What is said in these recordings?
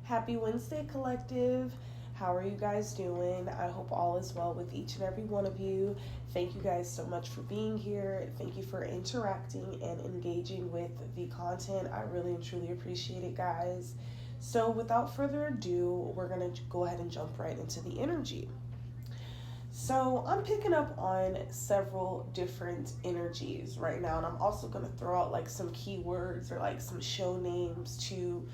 Happy Wednesday, Collective. How are you guys doing? I hope all is well with each and every one of you. Thank you guys so much for being here. Thank you for interacting and engaging with the content. I really and truly appreciate it, guys. So, without further ado, we're going to go ahead and jump right into the energy. So, I'm picking up on several different energies right now, and I'm also going to throw out like some keywords or like some show names to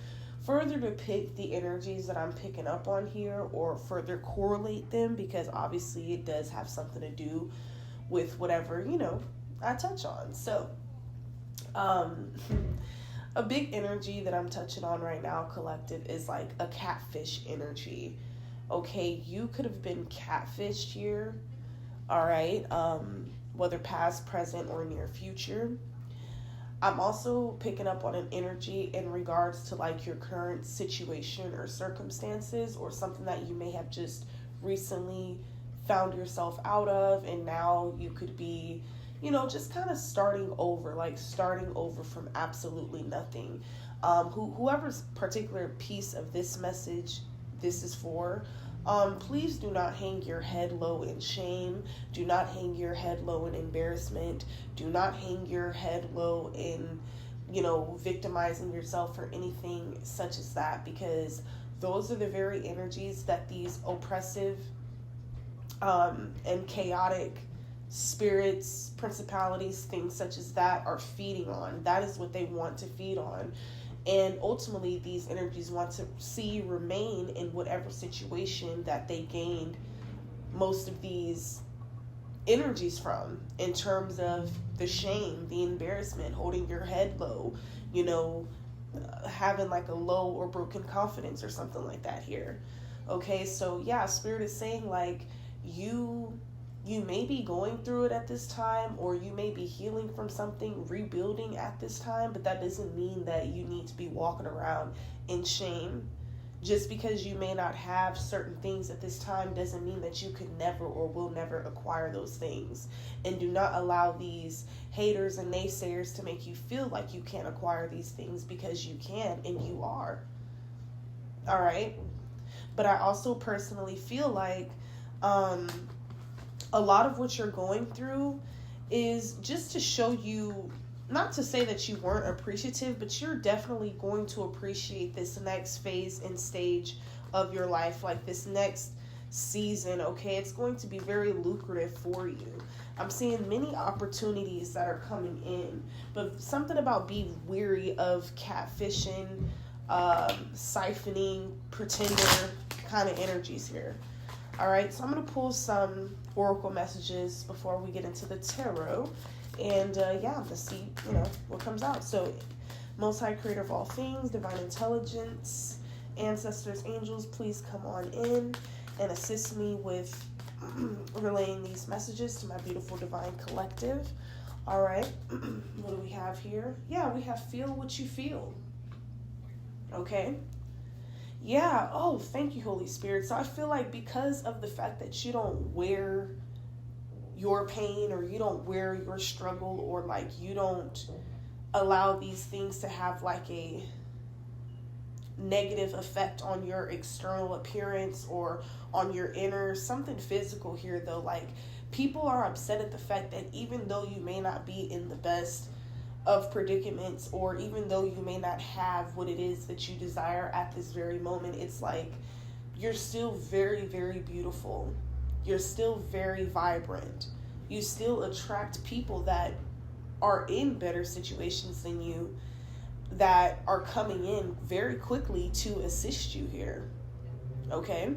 further depict the energies that I'm picking up on here or further correlate them, because obviously it does have something to do with whatever, I touch on. So, a big energy that I'm touching on right now, Collective, is like a catfish energy. Okay, you could have been catfished here, all right, whether past, present, or near future. I'm also picking up on an energy in regards to like your current situation or circumstances, or something that you may have just recently found yourself out of, and now you could be, just kind of starting over from absolutely nothing. Whoever's particular piece of this message this is for, please do not hang your head low in shame. Do not hang your head low in embarrassment. Do not hang your head low in, victimizing yourself or anything such as that, because those are the very energies that these oppressive and chaotic spirits, principalities, things such as that are feeding on. That is what they want to feed on. And ultimately, these energies want to see you remain in whatever situation that they gained most of these energies from, in terms of the shame, the embarrassment, holding your head low, having like a low or broken confidence or something like that here. Okay, so yeah, Spirit is saying like you may be going through it at this time, or you may be healing from something, rebuilding at this time, but that doesn't mean that you need to be walking around in shame. Just because you may not have certain things at this time doesn't mean that you could never or will never acquire those things. And do not allow these haters and naysayers to make you feel like you can't acquire these things, because you can and you are. All right? But I also personally feel like a lot of what you're going through is just to show you, not to say that you weren't appreciative, but you're definitely going to appreciate this next phase and stage of your life, like this next season, okay? It's going to be very lucrative for you. I'm seeing many opportunities that are coming in, but something about be weary of catfishing, siphoning, pretender kind of energies here. All right, so I'm going to pull some oracle messages before we get into the tarot. And let's see, what comes out. So, Most High Creator of all things, Divine Intelligence, Ancestors, Angels, please come on in and assist me with relaying these messages to my beautiful Divine Collective. All right, what do we have here? Yeah, we have feel what you feel. Okay. Yeah, oh, thank you, Holy Spirit. So I feel like because of the fact that you don't wear your pain, or you don't wear your struggle, or like you don't allow these things to have like a negative effect on your external appearance or on your inner, something physical here though, like people are upset at the fact that even though you may not be in the best of predicaments, or even though you may not have what it is that you desire at this very moment, it's like you're still very, very beautiful. You're still very vibrant. You still attract people that are in better situations than you, that are coming in very quickly to assist you here. Okay?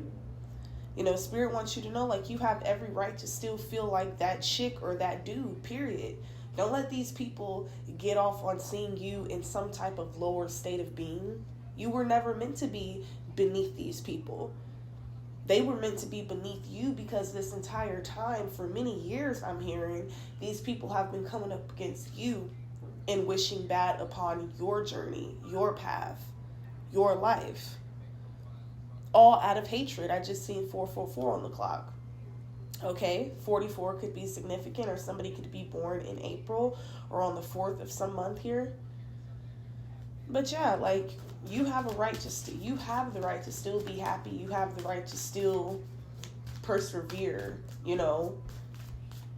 Spirit wants you to know, like, you have every right to still feel like that chick or that dude, period. Don't let these people get off on seeing you in some type of lower state of being. You were never meant to be beneath these people. They were meant to be beneath you, because this entire time, for many years, I'm hearing, these people have been coming up against you and wishing bad upon your journey, your path, your life. All out of hatred. I just seen 444 on the clock. Okay, 44 could be significant, or somebody could be born in April or on the 4th of some month here. But yeah, like, you have a right to you have the right to still be happy. You have the right to still persevere, you know.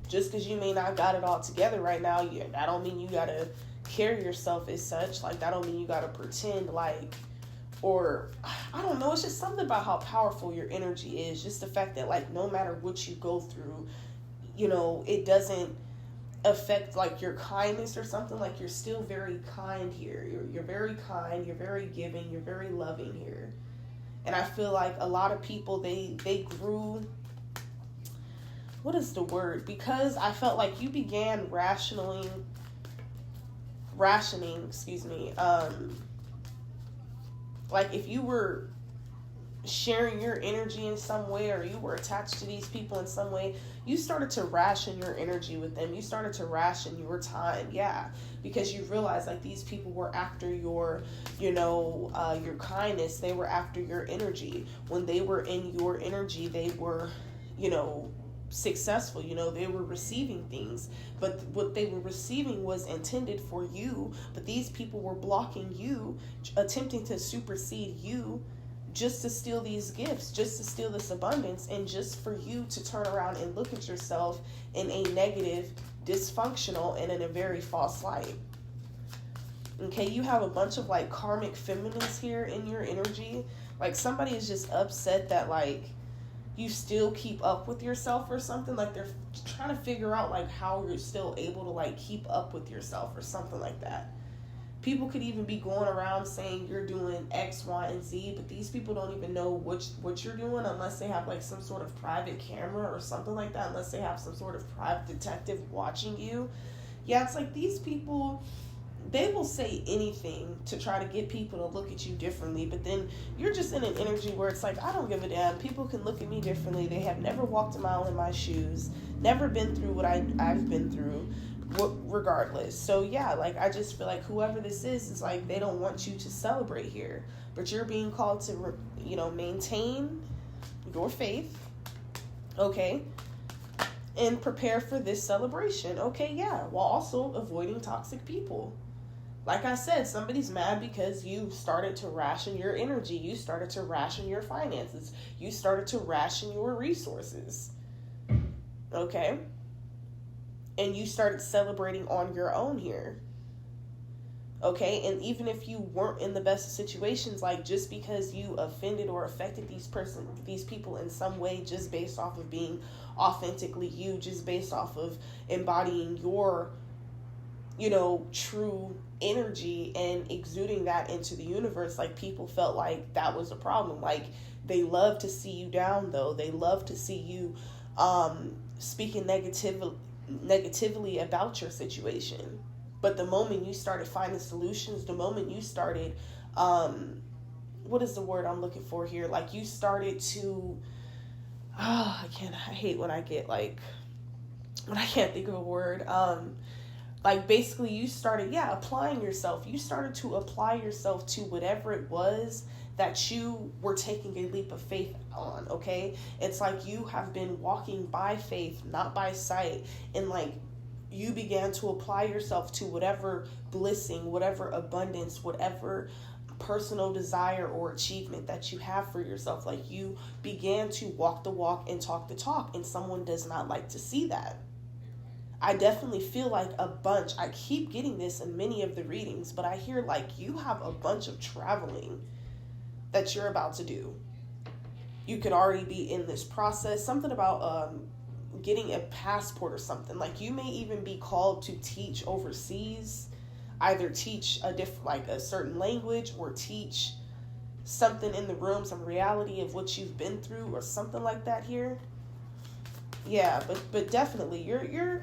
Just because you may not got it all together right now, that don't mean you gotta carry yourself as such. Like, that don't mean you gotta pretend like, or I don't know, it's just something about how powerful your energy is. Just the fact that, like, no matter what you go through, you know, it doesn't affect like your kindness or something. Like, you're still very kind here. You're very kind, you're very giving, you're very loving here. And I feel like a lot of people, they grew, what is the word? Because I felt like you began rationing, excuse me, like, if you were sharing your energy in some way, or you were attached to these people in some way, you started to ration your energy with them. You started to ration your time. Yeah, because you realized, like, these people were after your, you know, your kindness. They were after your energy. When they were in your energy, they were, you know, successful. You know, they were receiving things, but what they were receiving was intended for you. But these people were blocking you, attempting to supersede you, just to steal these gifts, just to steal this abundance, and just for you to turn around and look at yourself in a negative, dysfunctional, and in a very false light. Okay, you have a bunch of, like, karmic feminists here in your energy. Like, somebody is just upset that, like, you still keep up with yourself or something. Like, they're trying to figure out, like, how you're still able to, like, keep up with yourself or something like that. People could even be going around saying you're doing X, Y, and Z, but these people don't even know what you're doing unless they have, like, some sort of private camera or something like that, unless they have some sort of private detective watching you. Yeah, it's like these people, they will say anything to try to get people to look at you differently, but then you're just in an energy where it's like, I don't give a damn. People can look at me differently. They have never walked a mile in my shoes, never been through what I've been through, regardless. So yeah, like, I just feel like whoever this is like, they don't want you to celebrate here, but you're being called to, you know, maintain your faith, okay, and prepare for this celebration, okay, yeah, while also avoiding toxic people. Like I said, somebody's mad because you started to ration your energy, you started to ration your finances, you started to ration your resources, okay? And you started celebrating on your own here. Okay, and even if you weren't in the best of situations, like, just because you offended or affected these people in some way, just based off of being authentically you, just based off of embodying your, you know, true energy and exuding that into the universe, like, people felt like that was a problem. Like, they love to see you down, though. They love to see you speaking negatively about your situation. But the moment you started finding solutions, the moment you started, what is the word I'm looking for here? Like, you started to, I hate when I get, like, when I can't think of a word. Like, basically you started, applying yourself. You started to apply yourself to whatever it was that you were taking a leap of faith on, okay? It's like you have been walking by faith, not by sight, and, like, you began to apply yourself to whatever blessing, whatever abundance, whatever personal desire or achievement that you have for yourself. Like, you began to walk the walk and talk the talk, and someone does not like to see that. I definitely feel like I keep getting this in many of the readings, but I hear, like, you have a bunch of traveling that you're about to do. You could already be in this process. Something about getting a passport or something. Like, you may even be called to teach overseas, either teach a certain language, or teach something in the room, some reality of what you've been through, or something like that here. Yeah, but definitely you're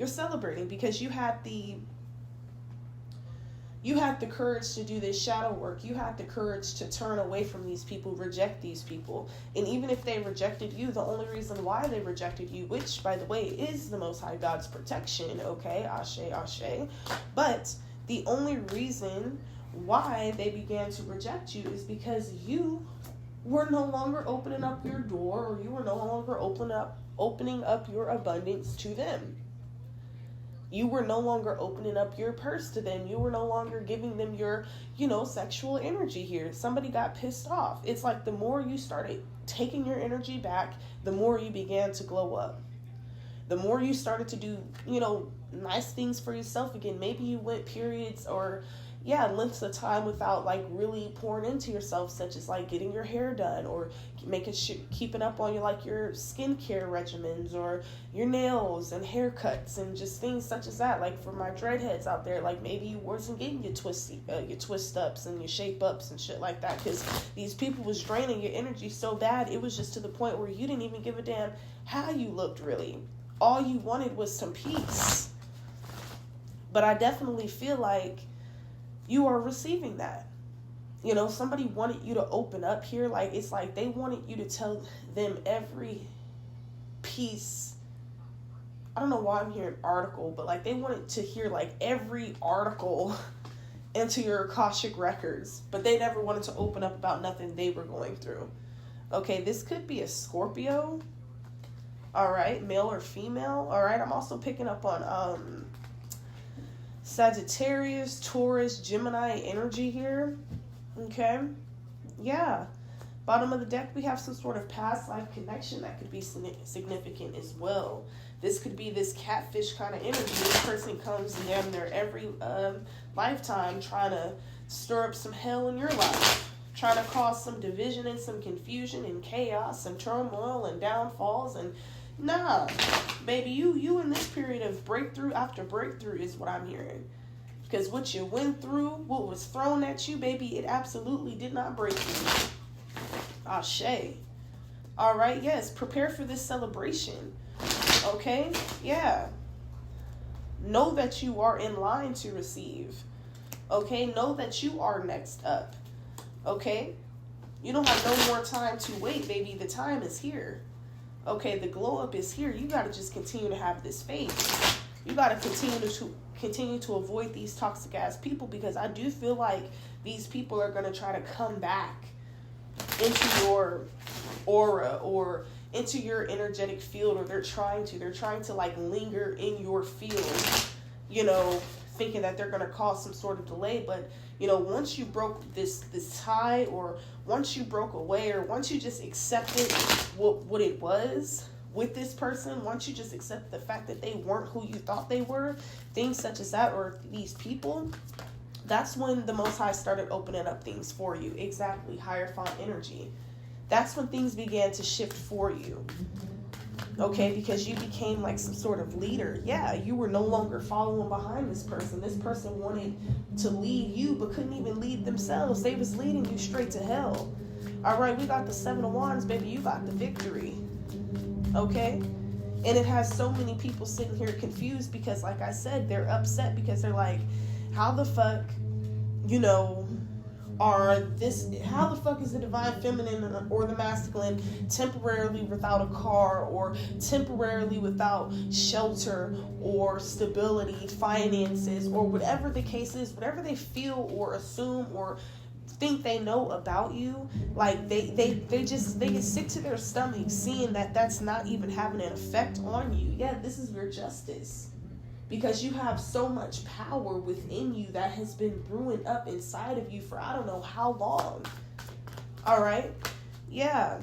celebrating because you had the courage to do this shadow work. You had the courage to turn away from these people, reject these people. And even if they rejected you, the only reason why they rejected you, which, by the way, is the Most High God's protection, okay, ashe, ashe, but the only reason why they began to reject you is because you were no longer opening up your door, or you were no longer opening up your abundance to them. You were no longer opening up your purse to them. You were no longer giving them your, sexual energy here. Somebody got pissed off. It's like the more you started taking your energy back, the more you began to glow up. The more you started to do, nice things for yourself again. Maybe you went periods or lengths of time without like really pouring into yourself, such as like getting your hair done or keeping up on your skincare regimens or your nails and haircuts and just things such as that. Like for my dreadheads out there, like maybe you wasn't getting your twist ups and your shape ups and shit like that, because these people was draining your energy so bad, it was just to the point where you didn't even give a damn how you looked really. All you wanted was some peace. But I definitely feel like you are receiving that. Somebody wanted you to open up here. Like, it's like they wanted you to tell them every piece. I don't know why I'm hearing article, but like they wanted to hear like every article into your Akashic records, but they never wanted to open up about nothing they were going through. Okay, this could be a Scorpio. All right, male or female. All right, I'm also picking up on Sagittarius, Taurus, Gemini energy here. Okay. Yeah. Bottom of the deck, we have some sort of past life connection that could be significant as well. This could be this catfish kind of energy. This person comes in damn near every lifetime trying to stir up some hell in your life. Trying to cause some division and some confusion and chaos and turmoil and downfalls. And nah, baby, you in this period of breakthrough after breakthrough is what I'm hearing. Because what you went through, what was thrown at you, baby, it absolutely did not break you. Ashe. All right, yes, prepare for this celebration. Okay, yeah. Know that you are in line to receive. Okay, know that you are next up. Okay, you don't have no more time to wait, baby. The time is here. Okay, the glow up is here. You got to just continue to have this faith. You got to continue to avoid these toxic ass people, because I do feel like these people are going to try to come back into your aura or into your energetic field, or they're trying to like linger in your field, thinking that they're going to cause some sort of delay. But once you broke this tie, or once you broke away, or once you just accepted what it was with this person, once you just accept the fact that they weren't who you thought they were, things such as that, or these people, that's when the Most High started opening up things for you. Exactly. Hierophant energy. That's when things began to shift for you. Okay, because you became like some sort of leader. Yeah, you were no longer following behind this person. This person wanted to lead you, but couldn't even lead themselves. They was leading you straight to hell. All right, we got the 7 of Wands, baby. You got the victory. Okay? And it has so many people sitting here confused because, like I said, they're upset because they're like, how the fuck, how the fuck is the divine feminine or the masculine temporarily without a car, or temporarily without shelter or stability, finances, or whatever the case is, whatever they feel or assume or think they know about you, like they get sick to their stomach seeing that that's not even having an effect on you. Yeah, this is your justice. Because you have so much power within you that has been brewing up inside of you for I don't know how long. All right? Yeah.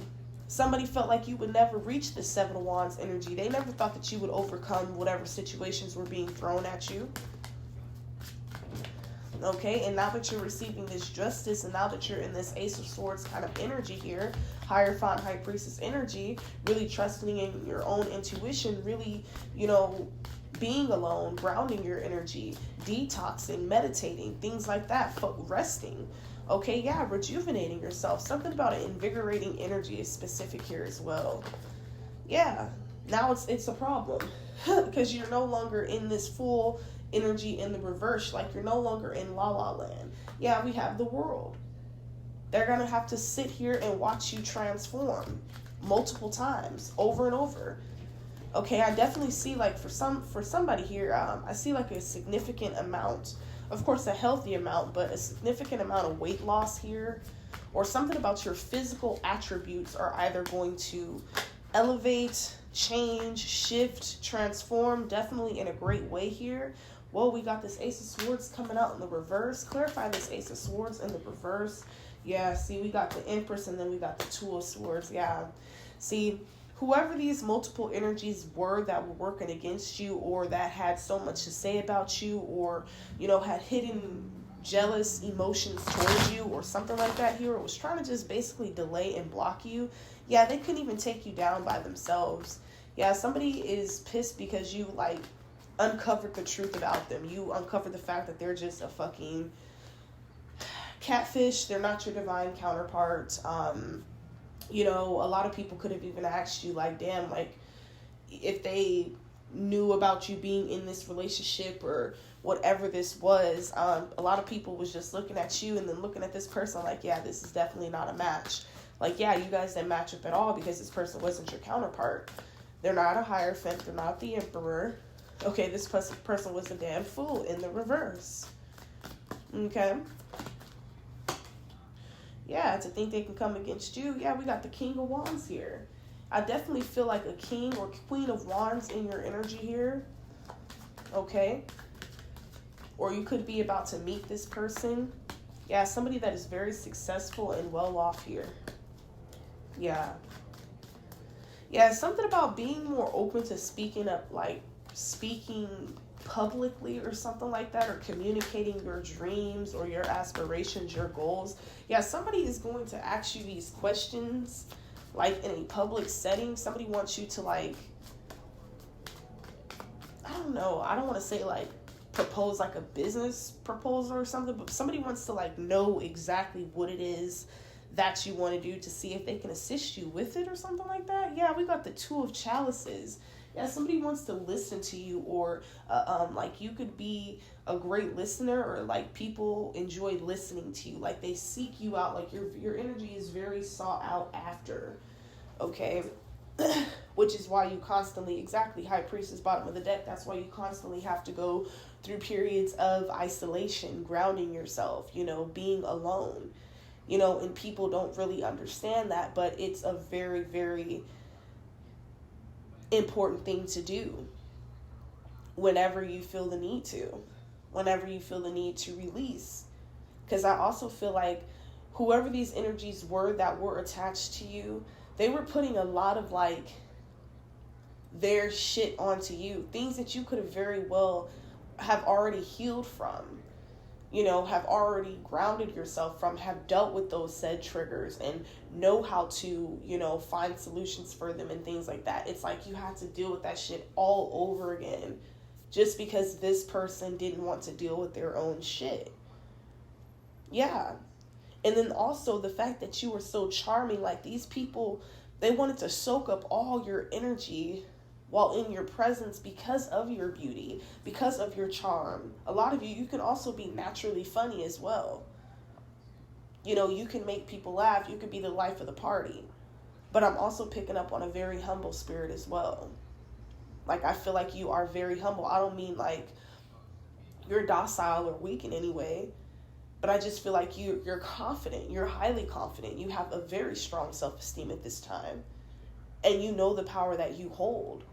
Somebody felt like you would never reach the 7 of Wands energy. They never thought that you would overcome whatever situations were being thrown at you. Okay? And now that you're receiving this justice, and now that you're in this Ace of Swords kind of energy here, Hierophant, High Priestess energy, really trusting in your own intuition, really, being alone, grounding your energy, detoxing, meditating, things like that, resting. Okay, yeah, rejuvenating yourself. Something about an invigorating energy is specific here as well. Yeah, now it's a problem because you're no longer in this full energy in the reverse. Like, you're no longer in La La Land. Yeah, we have the world. They're gonna have to sit here and watch you transform multiple times, over and over. Okay, I definitely see, like, for somebody here, I see like a significant amount, of course a healthy amount, but a significant amount of weight loss here, or something about your physical attributes are either going to elevate, change, shift, transform, definitely in a great way here. Well, we got this Ace of Swords coming out in the reverse. Clarify this Ace of Swords in the reverse. Yeah, see, we got the Empress and then we got the Two of Swords. Yeah, see, whoever these multiple energies were that were working against you, or that had so much to say about you, or, you know, had hidden jealous emotions towards you or something like that here, or was trying to just basically delay and block you, yeah, they couldn't even take you down by themselves. Yeah, somebody is pissed because you, like, uncovered the truth about them. You uncovered the fact that they're just a fucking catfish. They're not your divine counterpart. You know, a lot of people could have even asked you, like, damn, like, if they knew about you being in this relationship or whatever this was. A lot of people was just looking at you and then looking at this person like, yeah, this is definitely not a match. Like, yeah, you guys didn't match up at all because this person wasn't your counterpart. They're not a Hierophant. They're not the Emperor. Okay, this person was a damn fool in the reverse. Okay. Yeah, to think they can come against you. Yeah, we got the King of Wands here. I definitely feel like a King or Queen of Wands in your energy here. Okay. Or you could be about to meet this person. Yeah, somebody that is very successful and well off here. Yeah. Yeah, something about being more open to speaking up, like speaking publicly or something like that, or communicating your dreams or your aspirations, your goals. Yeah, somebody is going to ask you these questions, like in a public setting. Somebody wants you to, like, I don't know, I don't want to say like propose like a business proposal or something, but somebody wants to, like, know exactly what it is that you want to do to see if they can assist you with it or something like that. Yeah, we got the Two of Chalices. Yeah, somebody wants to listen to you, or like, you could be a great listener, or like people enjoy listening to you, like they seek you out, like your energy is very sought out after. Okay. Which is why you constantly, exactly, High Priestess, bottom of the deck, that's why you constantly have to go through periods of isolation, grounding yourself, you know, being alone, you know, and people don't really understand that, but it's a very, very important thing to do whenever you feel the need to release. Because I also feel like whoever these energies were that were attached to you, they were putting a lot of, like, their shit onto you, things that you could have very well have already healed from, you know, have already grounded yourself from, have dealt with those said triggers and know how to, you know, find solutions for them and things like that. It's like you had to deal with that shit all over again just because this person didn't want to deal with their own shit. Yeah. And then also the fact that you were so charming, like, these people, they wanted to soak up all your energy while in your presence because of your beauty, because of your charm. A lot of you can also be naturally funny as well. You know, you can make people laugh. You could be the life of the party. But I'm also picking up on a very humble spirit as well. Like, I feel like you are very humble. I don't mean like you're docile or weak in any way, but I just feel like you're confident. You're highly confident. You have a very strong self-esteem at this time. And you know the power that you hold.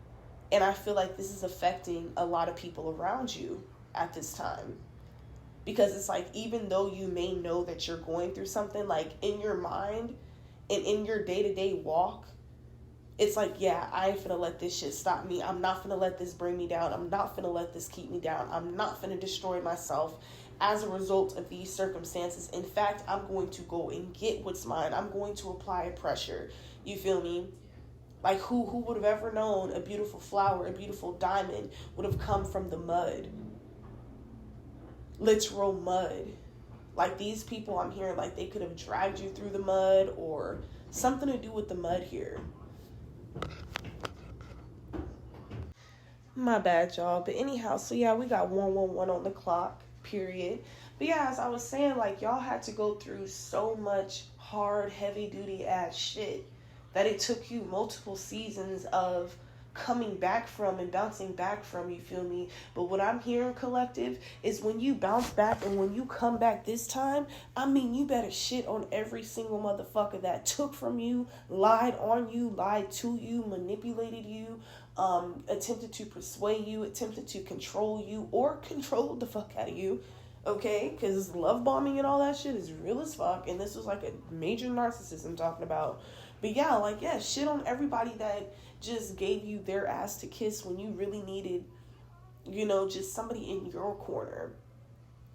And I feel like this is affecting a lot of people around you at this time. Because it's like, even though you may know that you're going through something, like, in your mind and in your day-to-day walk, it's like, yeah, I ain't finna let this shit stop me. I'm not finna let this bring me down. I'm not finna let this keep me down. I'm not finna destroy myself as a result of these circumstances. In fact, I'm going to go and get what's mine. I'm going to apply pressure. You feel me? Like, who would have ever known a beautiful flower, a beautiful diamond would have come from the mud? Literal mud. Like, these people I'm hearing, like, they could have dragged you through the mud or something to do with the mud here. My bad, y'all. But anyhow, so yeah, we got 111 on the clock, period. But yeah, as I was saying, like, y'all had to go through so much hard, heavy duty ass shit that it took you multiple seasons of coming back from and bouncing back from, you feel me? But what I'm hearing, collective, is when you bounce back and when you come back this time, I mean, you better shit on every single motherfucker that took from you, lied on you, lied to you, manipulated you, attempted to persuade you, attempted to control you, or controlled the fuck out of you. Okay, because love bombing and all that shit is real as fuck, and this was like a major narcissism talking about. But yeah, like, yeah, shit on everybody that just gave you their ass to kiss when you really needed, you know, just somebody in your corner,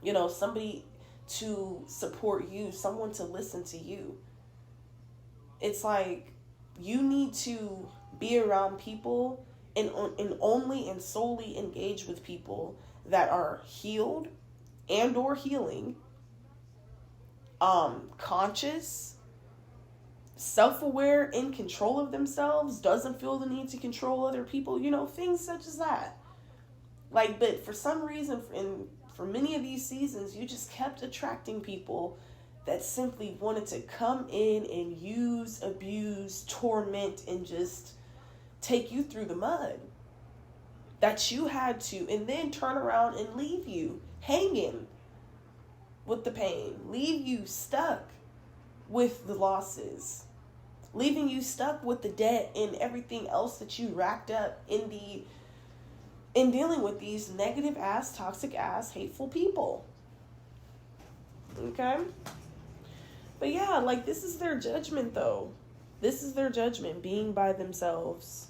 you know, somebody to support you, someone to listen to you. It's like, you need to be around people and only and solely engage with people that are healed and or healing, conscious, self-aware, in control of themselves, doesn't feel the need to control other people, you know, things such as that. Like, but for some reason, for many of these seasons, you just kept attracting people that simply wanted to come in and use, abuse, torment, and just take you through the mud. That you had to, and then turn around and leave you hanging with the pain, leave you stuck with the losses, leaving you stuck with the debt and everything else that you racked up in dealing with these negative ass, toxic ass, hateful people. Okay? But yeah, like, this is their judgment though. This is their judgment, being by themselves.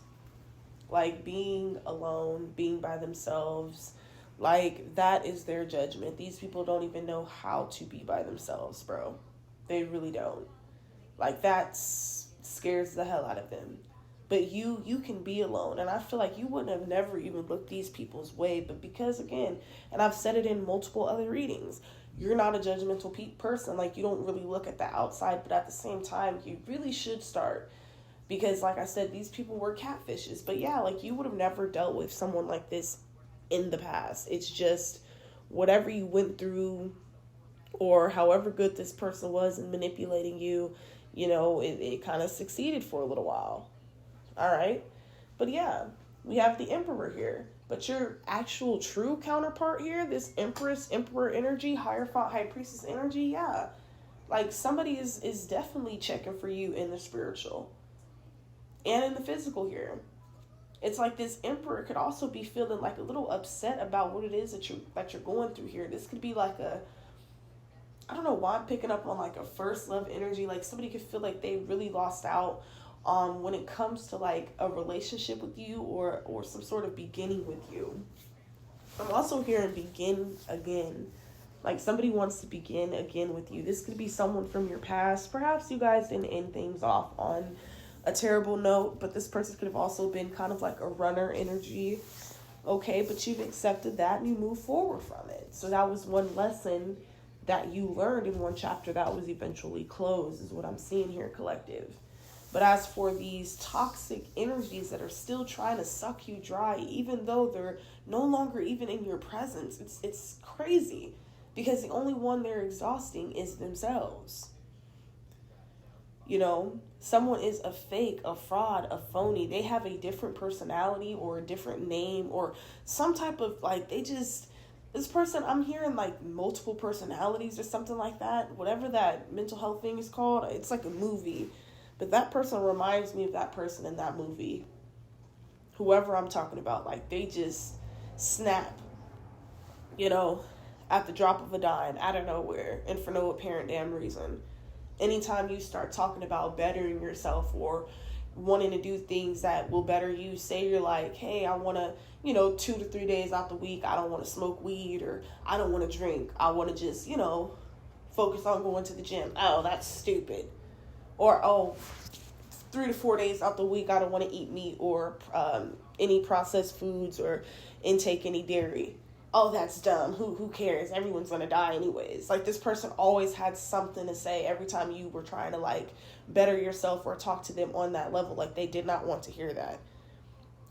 Like, being alone, being by themselves. Like, that is their judgment. These people don't even know how to be by themselves, bro. They really don't. Like, that scares the hell out of them. But you can be alone. And I feel like you wouldn't have never even looked these people's way. But because, again, and I've said it in multiple other readings, you're not a judgmental person. Like, you don't really look at the outside. But at the same time, you really should start. Because, like I said, these people were catfishes. But yeah, like, you would have never dealt with someone like this in the past. It's just whatever you went through, or however good this person was in manipulating you, you know, it kind of succeeded for a little while. All right. But yeah, we have the Emperor here. But your actual true counterpart here, this Empress, Emperor energy, Hierophant, High Priestess energy, yeah. Like, somebody is definitely checking for you in the spiritual and in the physical here. It's like this Emperor could also be feeling like a little upset about what it is that you're going through here. This could be like I don't know why I'm picking up on like a first love energy. Like, somebody could feel like they really lost out when it comes to like a relationship with you or some sort of beginning with you. I'm also hearing begin again. Like, somebody wants to begin again with you. This could be someone from your past. Perhaps you guys didn't end things off on a terrible note, but this person could have also been kind of like a runner energy. Okay, but you've accepted that and you move forward from it. So that was one lesson that you learned in one chapter that was eventually closed, is what I'm seeing here, collective. But as for these toxic energies that are still trying to suck you dry, even though they're no longer even in your presence, it's crazy, because the only one they're exhausting is themselves. You know, someone is a fake, a fraud, a phony. They have a different personality or a different name or some type of, like, this person, I'm hearing like multiple personalities or something like that. Whatever that mental health thing is called, it's like a movie. But that person reminds me of that person in that movie. Whoever I'm talking about, like, they just snap, you know, at the drop of a dime, out of nowhere, and for no apparent damn reason. Anytime you start talking about bettering yourself or wanting to do things that will better you, say you're like, hey, I want to, 2 to 3 days out the week, I don't want to smoke weed, or I don't want to drink, I want to just, focus on going to the gym. Oh, that's stupid. Or, 3 to 4 days out the week, I don't want to eat meat or any processed foods or intake any dairy. Oh, that's dumb. Who cares? Everyone's going to die anyways. Like, this person always had something to say every time you were trying to, like, better yourself or talk to them on that level. Like, they did not want to hear that.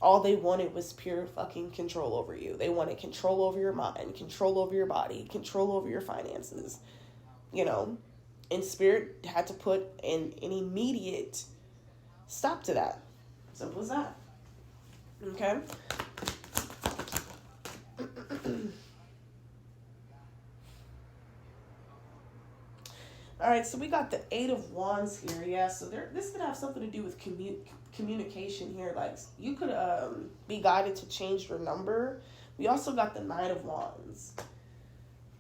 All they wanted was pure fucking control over you. They wanted control over your mind, control over your body, control over your finances. And Spirit had to put an immediate stop to that. Simple as that. Okay. All right, so we got the Eight of Wands here. Yeah, so this could have something to do with communication here. Like, you could be guided to change your number. We also got the Nine of Wands.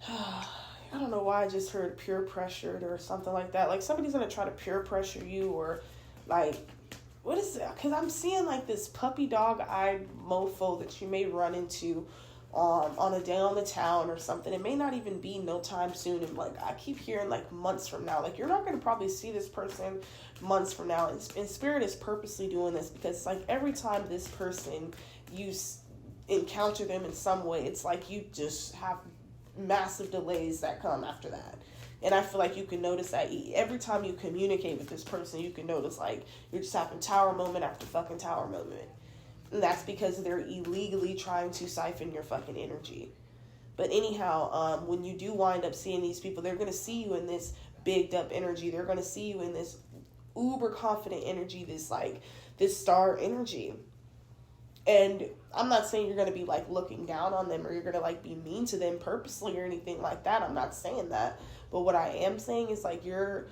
I don't know why I just heard peer pressured or something like that. Like, somebody's going to try to peer pressure you, or, like, what is it? Because I'm seeing, like, this puppy dog-eyed mofo that you may run into on a day on the town or something. It may not even be no time soon. And, like, I keep hearing, like, months from now. Like, you're not going to probably see this person months from now. And Spirit is purposely doing this because, like, every time this person, you encounter them in some way, it's like you just have massive delays that come after that. And I feel like you can notice that every time you communicate with this person, you can notice, like, you're just having tower moment after fucking tower moment. And that's because they're illegally trying to siphon your fucking energy. But anyhow, when you do wind up seeing these people, they're going to see you in this bigged up energy. They're going to see you in this uber confident energy, this star energy. And I'm not saying you're going to be, like, looking down on them or you're going to, like, be mean to them purposely or anything like that. I'm not saying that. But what I am saying is, like, you're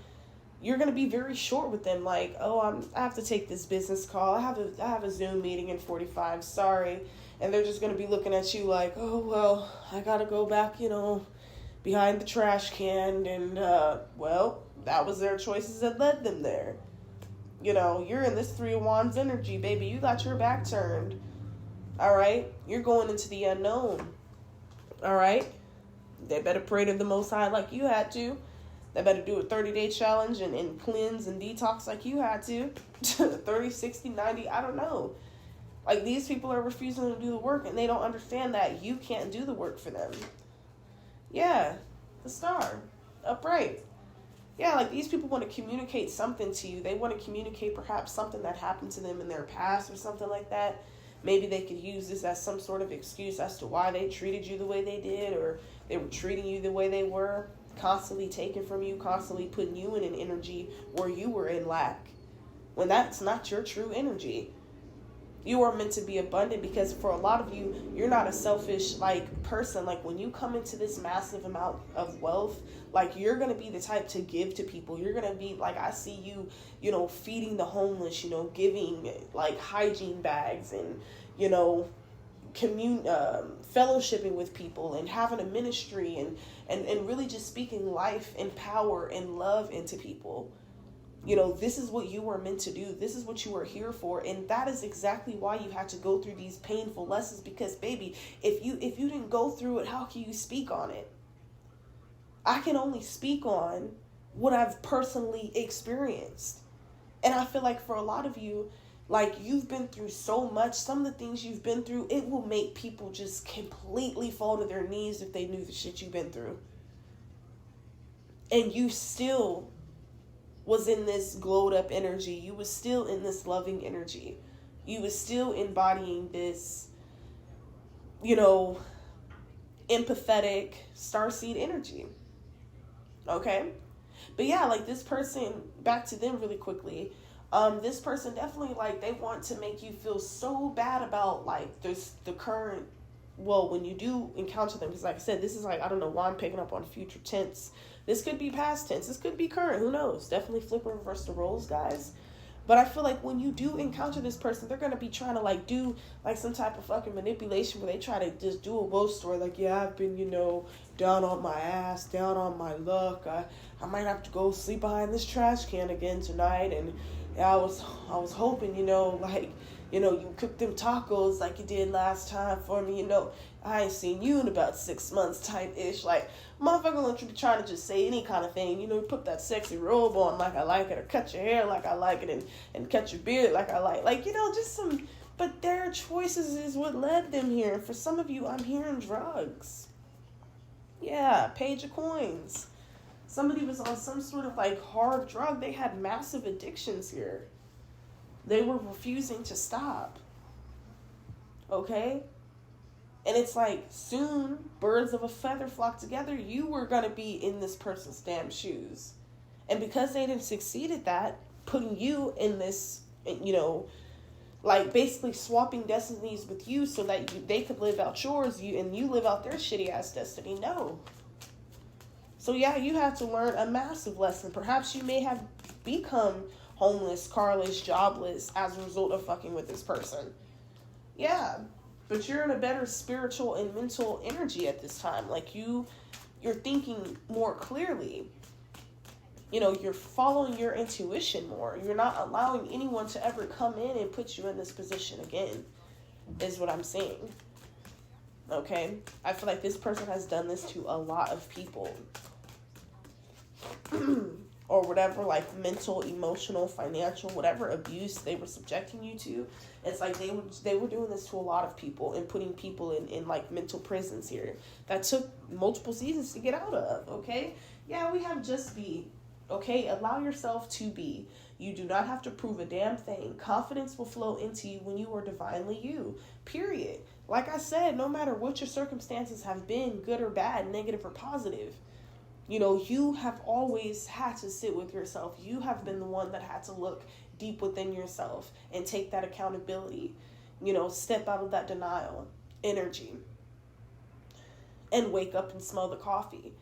going to be very short with them. Like, oh, I have to take this business call. I have a Zoom meeting in 45. Sorry. And they're just going to be looking at you like, oh, well, I got to go back, behind the trash can. And, well, that was their choices that led them there. You're in this Three of Wands energy, baby. You got your back turned. All right? You're going into the unknown. All right? They better pray to the Most High like you had to. They better do a 30-day challenge and cleanse and detox like you had to. 30, 60, 90, I don't know. Like, these people are refusing to do the work, and they don't understand that you can't do the work for them. Yeah, the star. Upright. Yeah, like, these people want to communicate something to you. They want to communicate perhaps something that happened to them in their past or something like that. Maybe they could use this as some sort of excuse as to why they treated you the way they did, or they were treating you the way they were, constantly taking from you, constantly putting you in an energy where you were in lack, when that's not your true energy. You are meant to be abundant, because for a lot of you, you're not a selfish, like, person. Like, when you come into this massive amount of wealth, like, you're going to be the type to give to people. You're going to be, like, I see you, feeding the homeless, giving, like, hygiene bags and, fellowshipping with people and having a ministry and really just speaking life and power and love into people. This is what you were meant to do. This is what you were here for. And that is exactly why you had to go through these painful lessons, because, baby, if you didn't go through it, how can you speak on it? I can only speak on what I've personally experienced. And I feel like for a lot of you, like, you've been through so much. Some of the things you've been through, it will make people just completely fall to their knees if they knew the shit you've been through. And you still was in this glowed up energy. You was still in this loving energy. You was still embodying this, empathetic starseed energy. Okay? But yeah, like, this person, back to them really quickly. This person definitely, like, they want to make you feel so bad about, like, the current, well, when you do encounter them, because, like I said, this is, like, I don't know why I'm picking up on future tense. This could be past tense. This could be current. Who knows? Definitely flip and reverse the roles, guys. But I feel like when you do encounter this person, they're going to be trying to, like, do, like, some type of fucking manipulation where they try to just do a woe story. Like, yeah, I've been, down on my ass, down on my luck. I might have to go sleep behind this trash can again tonight. And I was hoping, you cooked them tacos like you did last time for me. I ain't seen you in about 6 months type-ish. Like, motherfucker gonna be trying to just say any kind of thing. Put that sexy robe on like I like it, or cut your hair like I like it, and cut your beard like I like. Like, just some... But their choices is what led them here. And for some of you, I'm hearing drugs. Yeah, Page of Coins. Somebody was on some sort of, like, hard drug. They had massive addictions here. They were refusing to stop. Okay? And it's like, soon, birds of a feather flock together. You were going to be in this person's damn shoes. And because they didn't succeed at that, putting you in this, Like, basically swapping destinies with you so that they could live out yours, and you live out their shitty ass destiny. No. So yeah, you have to learn a massive lesson. Perhaps you may have become homeless, carless, jobless as a result of fucking with this person. Yeah. But you're in a better spiritual and mental energy at this time. Like, you're thinking more clearly. You know, you're following your intuition more. You're not allowing anyone to ever come in and put you in this position again, is what I'm saying. Okay? I feel like this person has done this to a lot of people. Or whatever, like, mental, emotional, financial, whatever abuse they were subjecting you to. It's like they were doing this to a lot of people and putting people in like mental prisons here that took multiple seasons to get out of. Okay? Yeah, we have just be. Okay? Allow yourself to be. You do not have to prove a damn thing. Confidence will flow into you when you are divinely you. Period. Like I said, no matter what your circumstances have been, good or bad, negative or positive, you know, you have always had to sit with yourself. You have been the one that had to look deep within yourself and take that accountability. You know, step out of that denial energy and wake up and smell the coffee.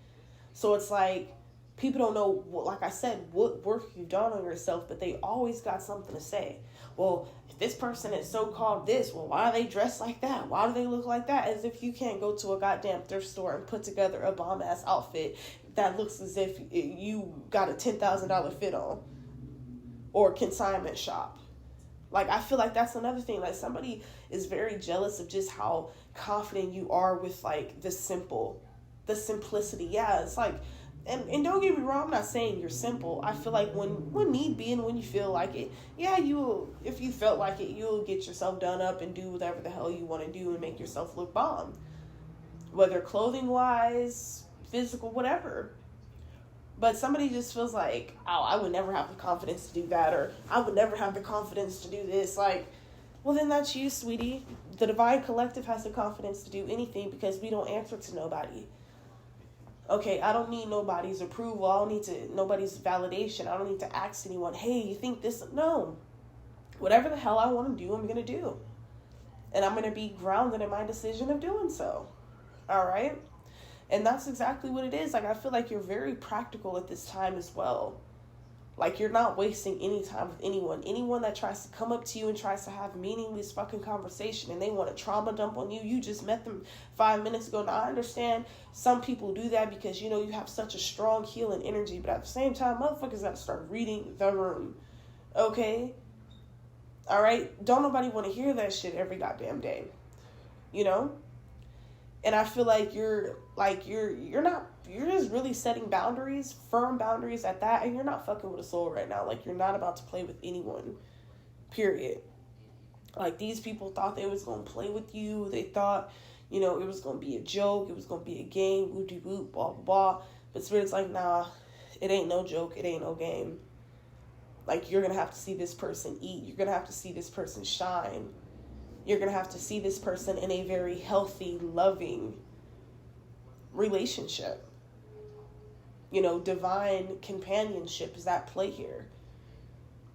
So it's like, people don't know, like I said, what work you've done on yourself, but they always got something to say. Well, if this person is so-called this, well, why are they dressed like that? Why do they look like that? As if you can't go to a goddamn thrift store and put together a bomb-ass outfit that looks as if you got a $10,000 fit on. Or consignment shop. Like, I feel like that's another thing. Like, somebody is very jealous of just how confident you are with, like, the simplicity. Yeah, it's like, and don't get me wrong, I'm not saying you're simple. I feel like when need be and when you feel like it, yeah, if you felt like it, you'll get yourself done up and do whatever the hell you want to do and make yourself look bomb. Whether clothing-wise, physical, whatever. But somebody just feels like, oh, I would never have the confidence to do that, or I would never have the confidence to do this. Like, well, then that's you, sweetie. The Divine Collective has the confidence to do anything because we don't answer to nobody. Okay, I don't need nobody's approval. I don't need nobody's validation. I don't need to ask anyone, hey, you think this? No. Whatever the hell I want to do, I'm going to do. And I'm going to be grounded in my decision of doing so. All right? And that's exactly what it is. Like, I feel like you're very practical at this time as well. Like, you're not wasting any time with anyone. Anyone that tries to come up to you and tries to have meaningless fucking conversation and they want to trauma dump on you. You just met them 5 minutes ago. Now, I understand some people do that because, you know, you have such a strong healing energy. But at the same time, motherfuckers got to start reading the room. Okay? All right? Don't nobody want to hear that shit every goddamn day. You know? And I feel like you're just really setting boundaries, firm boundaries at that, and you're not fucking with a soul right now. Like, you're not about to play with anyone, period. Like, these people thought they was going to play with you. They thought, you know, it was going to be a joke. It was going to be a game, woo-de-woo, blah, blah, blah. But Spirit's like, nah, it ain't no joke. It ain't no game. Like, you're going to have to see this person eat. You're going to have to see this person shine. You're going to have to see this person in a very healthy, loving relationship. You know, divine companionship is at play here.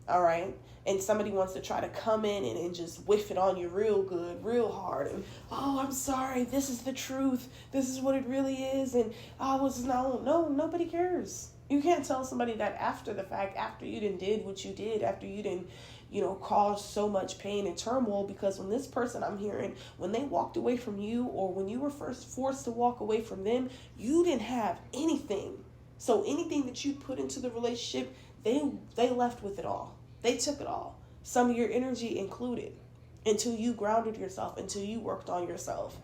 All right? And somebody wants to try to come in and just whiff it on you real good, real hard. And, oh, I'm sorry. This is the truth. This is what it really is. And, no, nobody cares. You can't tell somebody that after the fact, after you did what you did, after you didn't, you know, cause so much pain and turmoil, because when this person I'm hearing, when they walked away from you or when you were first forced to walk away from them, you didn't have anything. So anything that you put into the relationship, they left with it all. They took it all. Some of your energy included, until you grounded yourself, until you worked on yourself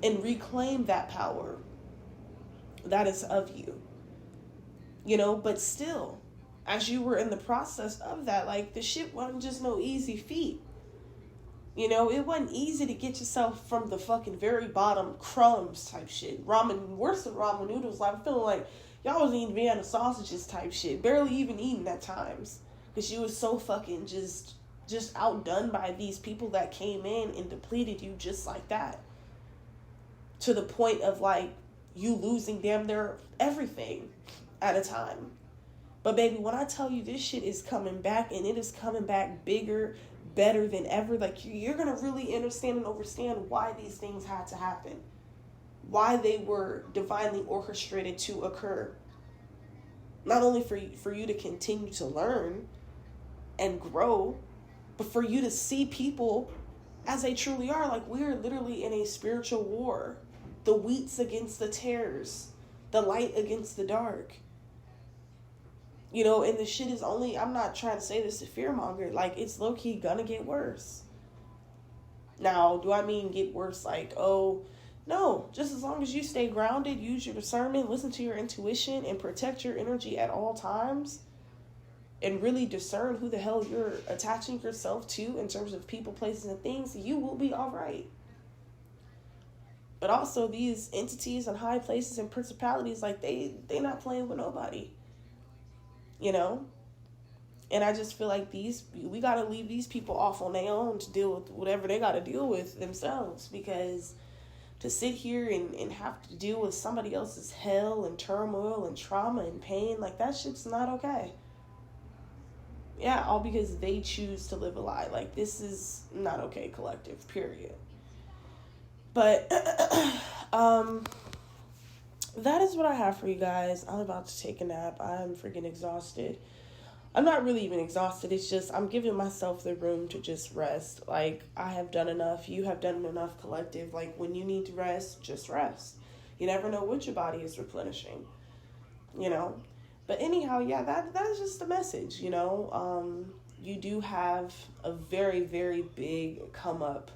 and reclaimed that power that is of you. You know, but still, as you were in the process of that, like, the shit wasn't just no easy feat. You know, it wasn't easy to get yourself from the fucking very bottom, crumbs type shit. Ramen, worse than ramen noodles. Like, I'm feeling like y'all was eating Vienna sausages type shit. Barely even eating at times. Because you was so fucking just outdone by these people that came in and depleted you just like that. To the point of, like, you losing damn near everything at a time. But baby, when I tell you this shit is coming back, and it is coming back bigger, better than ever. Like, you're going to really understand and understand why these things had to happen, why they were divinely orchestrated to occur. Not only for you to continue to learn and grow, but for you to see people as they truly are. Like, we are literally in a spiritual war. The wheats against the tares, the light against the dark. You know, and the shit is only, I'm not trying to say this to fearmonger, like, it's low-key gonna get worse. Now, do I mean get worse like, oh, no, just as long as you stay grounded, use your discernment, listen to your intuition, and protect your energy at all times, and really discern who the hell you're attaching yourself to in terms of people, places, and things, you will be all right. But also, these entities and high places and principalities, like, they not playing with nobody, you know? And I just feel like we got to leave these people off on their own to deal with whatever they got to deal with themselves, because to sit here and have to deal with somebody else's hell and turmoil and trauma and pain, like, that shit's not okay. Yeah, all because they choose to live a lie. Like, this is not okay, collective, period. But that is what I have for you guys. I'm about to take a nap. I'm freaking exhausted. I'm not really even exhausted. It's just I'm giving myself the room to just rest. Like, I have done enough. You have done enough, collective. Like, when you need to rest, just rest. You never know what your body is replenishing, you know? But anyhow, yeah, that is just the message, you know? You do have a very, very big come up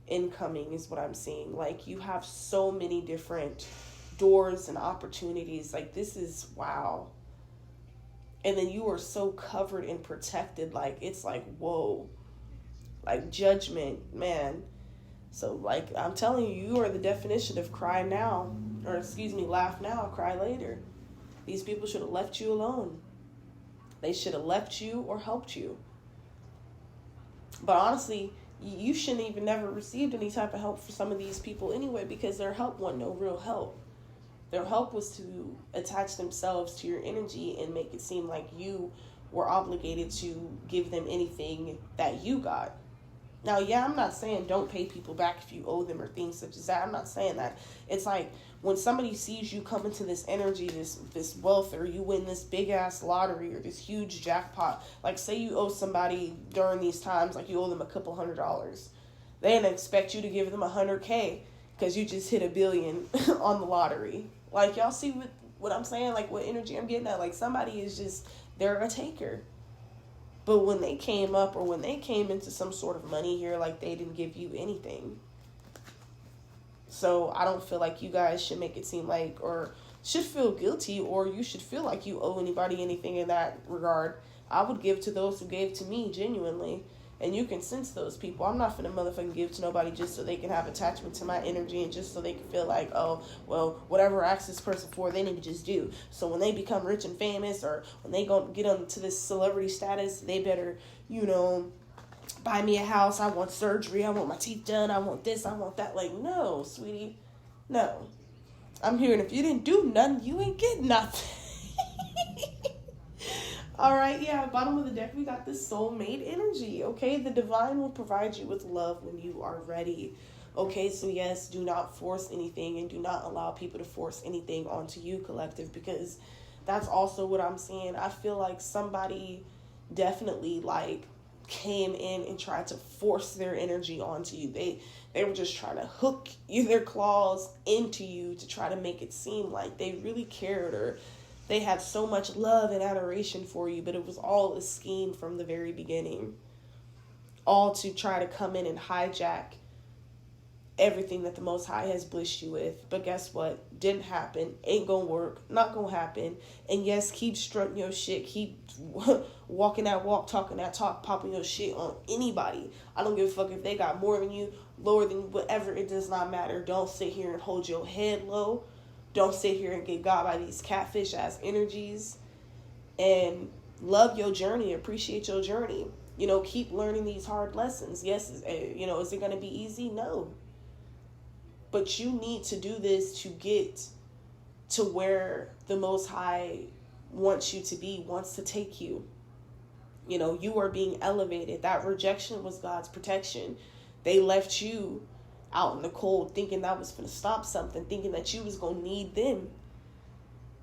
incoming is what I'm seeing. Like, you have so many different doors and opportunities. Like, this is wow. And then you are so covered and protected. Like, it's like, whoa, like judgment, man. So, like, I'm telling you, you are the definition of cry now, or excuse me, laugh now, cry later. These people should have left you alone. They should have left you or helped you. But honestly, you shouldn't even never received any type of help for some of these people anyway, because their help wasn't no real help. Their help was to attach themselves to your energy and make it seem like you were obligated to give them anything that you got. Now, yeah, I'm not saying don't pay people back if you owe them or things such as that. I'm not saying that. It's like when somebody sees you come into this energy, this wealth, or you win this big ass lottery or this huge jackpot. Like, say you owe somebody during these times, like you owe them a couple $100s. They didn't expect you to give them $100K because you just hit $1 billion on the lottery. Like, y'all see what I'm saying? Like, what energy I'm getting at? Like, somebody is just, they're a taker. But when they came up, or when they came into some sort of money here, like, they didn't give you anything. So I don't feel like you guys should make it seem like, or should feel guilty, or you should feel like you owe anybody anything in that regard. I would give to those who gave to me genuinely. And you can sense those people. I'm not finna motherfucking give to nobody just so they can have attachment to my energy and just so they can feel like, oh, well, whatever I ask this person for, they need to just do. So when they become rich and famous, or when they go get onto this celebrity status, they better, you know, buy me a house. I want surgery. I want my teeth done. I want this. I want that. Like, no, sweetie. No. I'm here, and if you didn't do nothing, you ain't get nothing. All right, yeah, bottom of the deck, we got this soulmate energy, okay? The divine will provide you with love when you are ready, okay? So, yes, do not force anything, and do not allow people to force anything onto you, collective, because that's also what I'm seeing. I feel like somebody definitely, like, came in and tried to force their energy onto you. They were just trying to hook their claws into you to try to make it seem like they really cared, or they had so much love and adoration for you, but it was all a scheme from the very beginning. All to try to come in and hijack everything that the Most High has blessed you with. But guess what? Didn't happen. Ain't gonna work. Not gonna happen. And yes, keep strutting your shit. Keep walking that walk, talking that talk, popping your shit on anybody. I don't give a fuck if they got more than you, lower than whatever. It does not matter. Don't sit here and hold your head low. Don't sit here and get got by these catfish ass energies, and love your journey. Appreciate your journey. You know, keep learning these hard lessons. Yes, you know, is it going to be easy? No. But you need to do this to get to where the Most High wants you to be, wants to take you. You know, you are being elevated. That rejection was God's protection. They left you out in the cold thinking that was going to stop something, thinking that you was going to need them.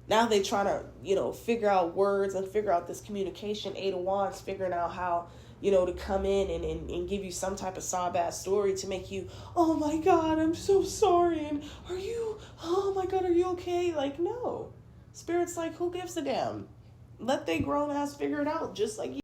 Now they trying to, you know, figure out words and figure out this communication. Eight of Wands figuring out how, you know, to come in and give you some type of sob-ass story to make you, oh my God, I'm so sorry. And oh my God, are you okay? Like, no. Spirit's like, who gives a damn? Let they grown ass figure it out, just like you.